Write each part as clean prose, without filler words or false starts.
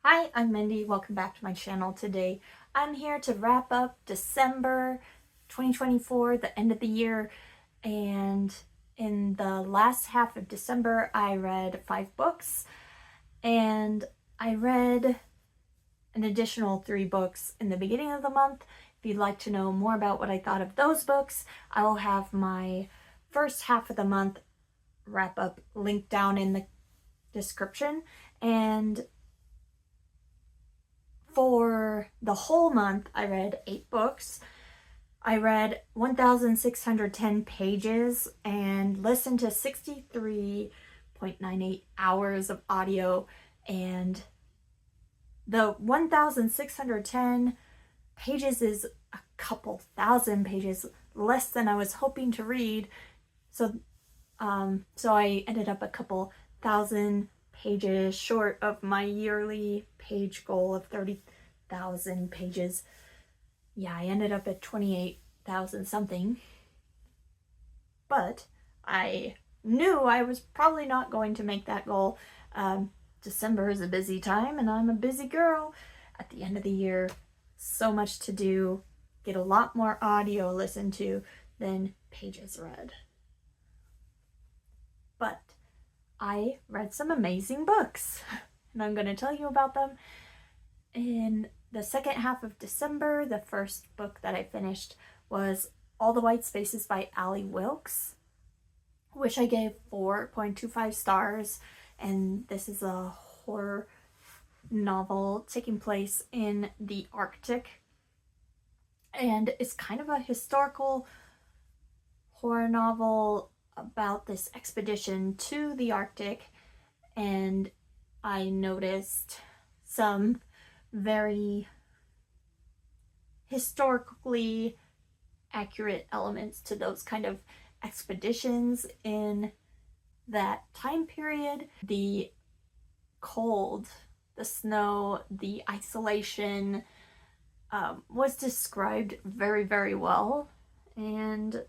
Hi, I'm Mindy. Welcome back to my channel today. I'm here to wrap up December 2024, the end of the year, and in the last half of December, I read 5 books, and I read an additional 3 books in the beginning of the month. If you'd like to know more about what I thought of those books, I will have my first half of the month wrap up linked down in the description, and for the whole month, I read 8 books. I read 1,610 pages and listened to 63.98 hours of audio. And the 1,610 pages is a couple thousand pages less than I was hoping to read. So I ended up a couple thousand pages short of my yearly page goal of 30,000 pages. Yeah, I ended up at 28,000 something. But I knew I was probably not going to make that goal. December is a busy time and I'm a busy girl. At the end of the year, so much to do. Get a lot more audio listened to than pages read. But I read some amazing books, and I'm going to tell you about them. In the second half of December, the first book that I finished was All the White Spaces by Allie Wilkes, which I gave 4.25 stars, and this is a horror novel taking place in the Arctic, and it's kind of a historical horror novel about this expedition to the Arctic, and I noticed some very historically accurate elements to those kind of expeditions in that time period. The cold, the snow, the isolation was described very, very well, and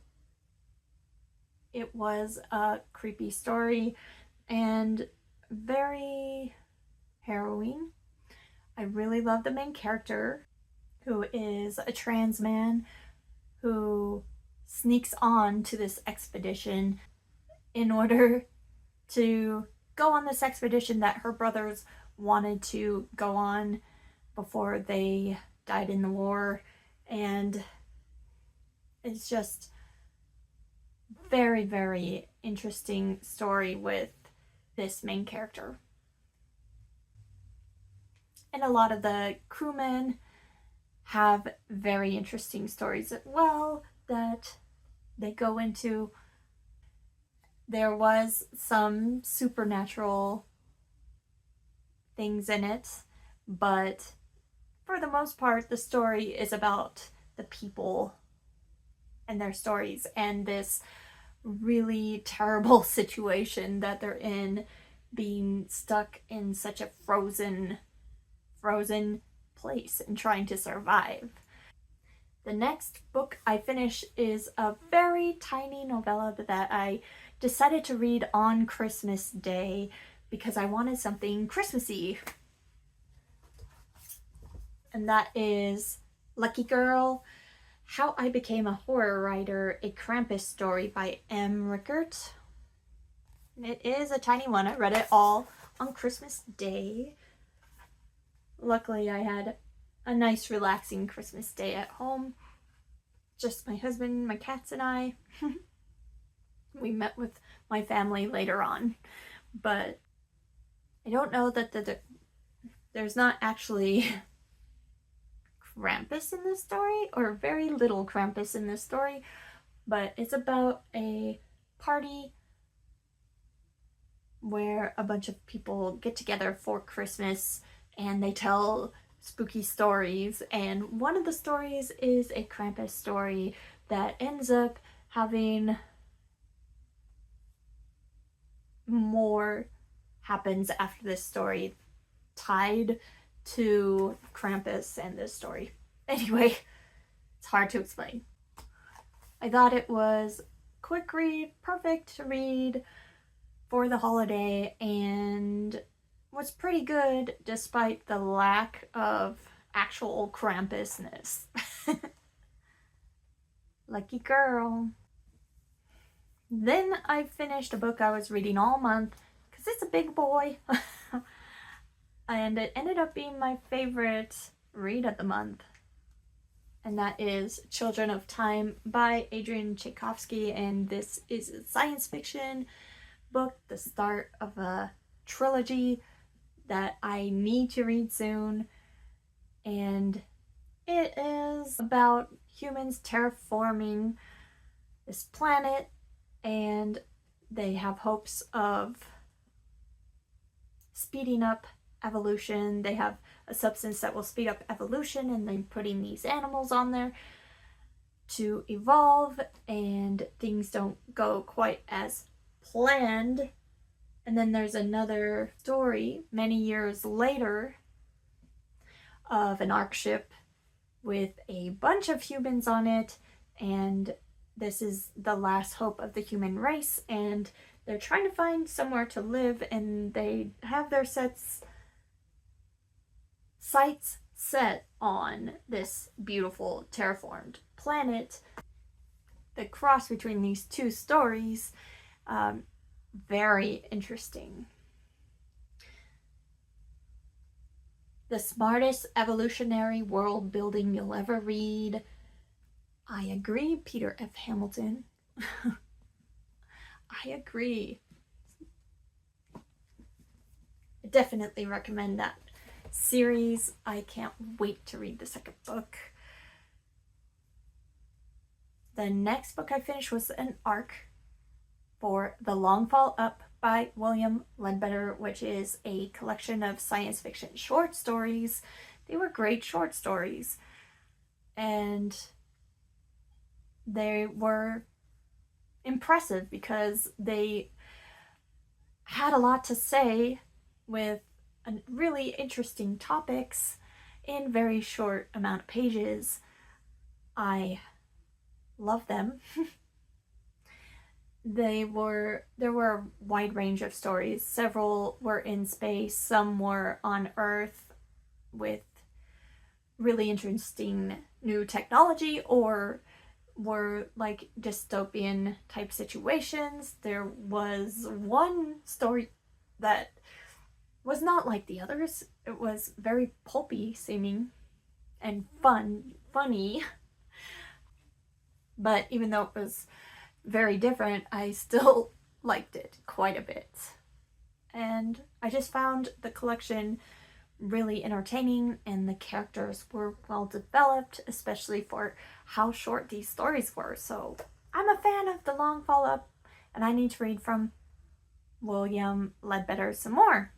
it was a creepy story and very harrowing. I really love the main character, who is a trans man who sneaks on to this expedition in order to go on this expedition that her brothers wanted to go on before they died in the war. And it's just very, very interesting story with this main character. And a lot of the crewmen have very interesting stories as well that they go into. There was some supernatural things in it, but for the most part, the story is about the people and their stories and this really terrible situation that they're in, being stuck in such a frozen place and trying to survive. The next book I finish is a very tiny novella that I decided to read on Christmas Day because I wanted something Christmassy. And that is Lucky Girl, How I Became a Horror Writer, a Krampus Story by M. Rickert. It is a tiny one. I read it all on Christmas Day. Luckily, I had a nice, relaxing Christmas day at home. Just my husband, my cats, and I. We met with my family later on. But I don't know that there's not actually Krampus in this story, or very little Krampus in this story, but it's about a party where a bunch of people get together for Christmas and they tell spooky stories, and one of the stories is a Krampus story that ends up having more happens after this story tied to Krampus and this story. Anyway, it's hard to explain. I thought it was quick read, perfect to read for the holiday, and was pretty good despite the lack of actual Krampusness. Lucky girl. Then I finished a book I was reading all month because it's a big boy. And it ended up being my favorite read of the month. And that is Children of Time by Adrian Tchaikovsky. And this is a science fiction book, the start of a trilogy that I need to read soon. And it is about humans terraforming this planet, and they have hopes of speeding up evolution. They have a substance that will speed up evolution, and they're putting these animals on there to evolve, and things don't go quite as planned. And then there's another story many years later of an Ark ship with a bunch of humans on it, and this is the last hope of the human race, and they're trying to find somewhere to live, and they have their sights set on this beautiful terraformed planet. The cross between these two stories, very interesting. The smartest evolutionary world building you'll ever read. I agree, Peter F. Hamilton. I agree. I definitely recommend that series. I can't wait to read the second book. The next book I finished was an arc for The Long Fall Up by William Ledbetter, which is a collection of science fiction short stories. They were great short stories, and they were impressive because they had a lot to say with really interesting topics in very short amount of pages. I love them. There were a wide range of stories. Several were in space, some were on Earth with really interesting new technology, or were like dystopian type situations. There was one story that was not like the others. It was very pulpy seeming and funny. But even though it was very different, I still liked it quite a bit. And I just found the collection really entertaining, and the characters were well developed, especially for how short these stories were. So I'm a fan of The Long Fall Up, and I need to read from William Ledbetter some more.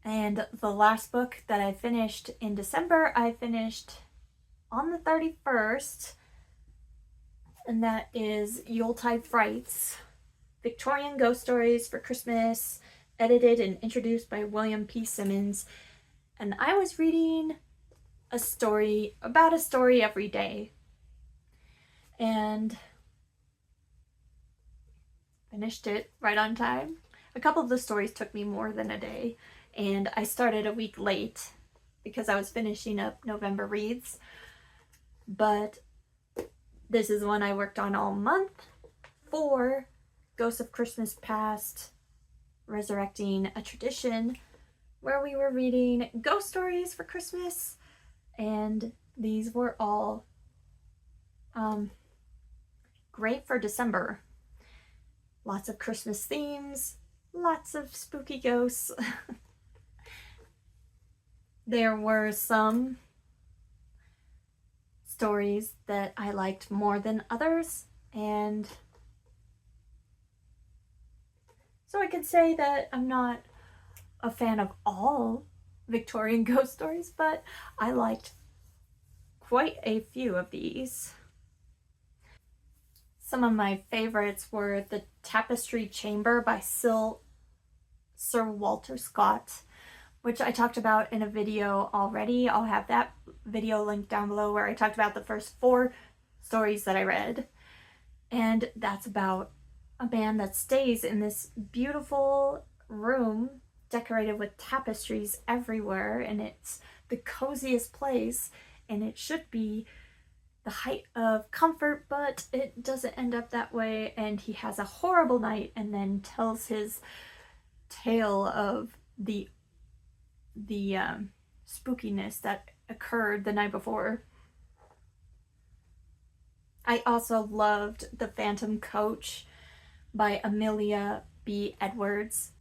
And the last book that I finished in December, I finished on the 31st, and that is Yuletide Frights, Victorian Ghost Stories for Christmas, edited and introduced by William P. Simmons. And I was reading a story every day, and finished it right on time. A couple of the stories took me more than a day, and I started a week late because I was finishing up November reads. But this is one I worked on all month for Ghosts of Christmas Past, Resurrecting a Tradition, where we were reading ghost stories for Christmas, and these were all great for December. Lots of Christmas themes, lots of spooky ghosts. There were some stories that I liked more than others, and so I could say that I'm not a fan of all Victorian ghost stories, but I liked quite a few of these. Some of my favorites were The Tapestry Chamber by Sir Walter Scott, which I talked about in a video already. I'll have that video linked down below, where I talked about the first 4 stories that I read. And that's about a man that stays in this beautiful room decorated with tapestries everywhere, and it's the coziest place, and it should be the height of comfort, but it doesn't end up that way, and he has a horrible night and then tells his tale of the spookiness that occurred the night before. I also loved The Phantom Coach by Amelia B. Edwards,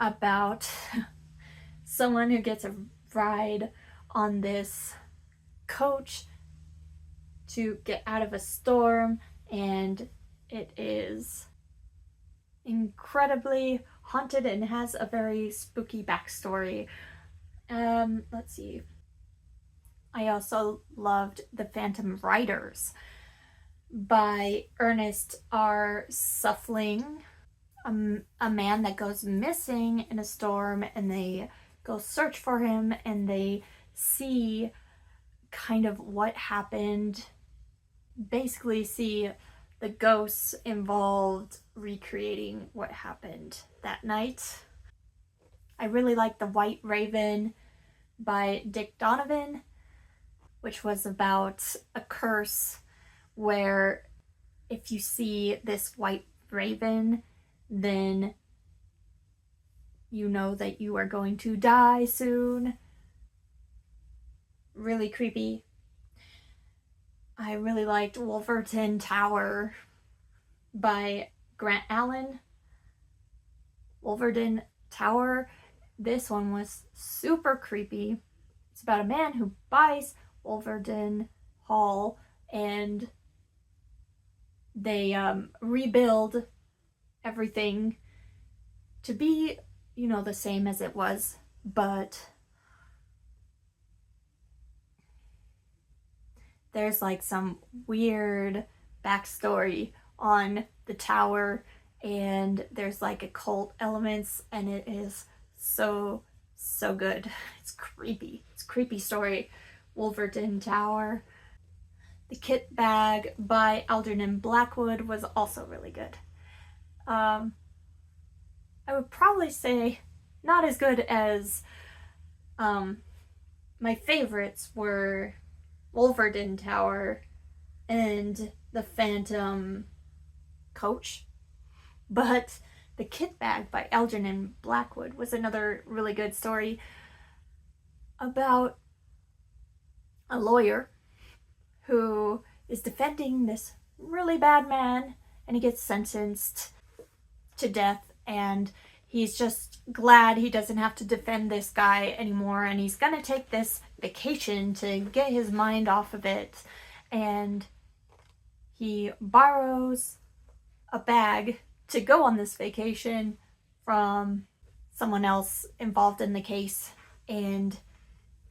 about someone who gets a ride on this coach to get out of a storm, and it is incredibly haunted and has a very spooky backstory. Let's see. I also loved The Phantom Riders by Ernest R. Suffling. A man that goes missing in a storm, and they go search for him, and they see kind of what happened. Basically see the ghosts involved recreating what happened that night. I really like The White Raven by Dick Donovan, which was about a curse where if you see this white raven, then you know that you are going to die soon. Really creepy. I really liked Wolverton Tower by Grant Allen. Wolverton Tower, this one was super creepy. It's about a man who buys Wolverton Hall, and they rebuild everything to be, the same as it was, but there's like some weird backstory on the tower, and there's like occult elements, and it is so good. It's creepy. It's a creepy story. Wolverton Tower. The Kit Bag by Algernon Blackwood was also really good. I would probably say not as good as my favorites were Wolverton Tower and The Phantom Coach, but The Kit Bag by Algernon Blackwood was another really good story about a lawyer who is defending this really bad man, and he gets sentenced to death, and he's just glad he doesn't have to defend this guy anymore, and he's gonna take this vacation to get his mind off of it, and he borrows a bag to go on this vacation from someone else involved in the case, and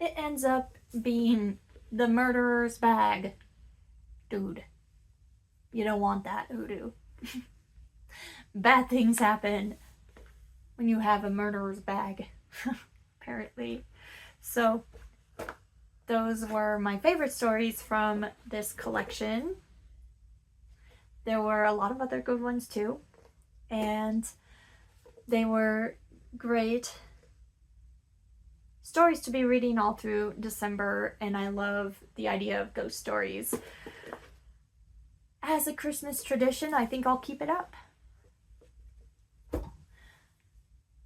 it ends up being the murderer's bag. Dude, you don't want that hoodoo. Bad things happen when you have a murderer's bag, apparently. So, those were my favorite stories from this collection. There were a lot of other good ones too, and they were great stories to be reading all through December, and I love the idea of ghost stories. As a Christmas tradition, I think I'll keep it up.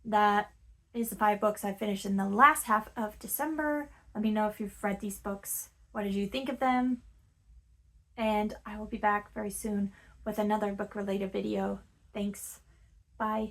That is the 5 books I finished in the last half of December. Let me know if you've read these books. What did you think of them? And I will be back very soon with another book-related video. Thanks. Bye.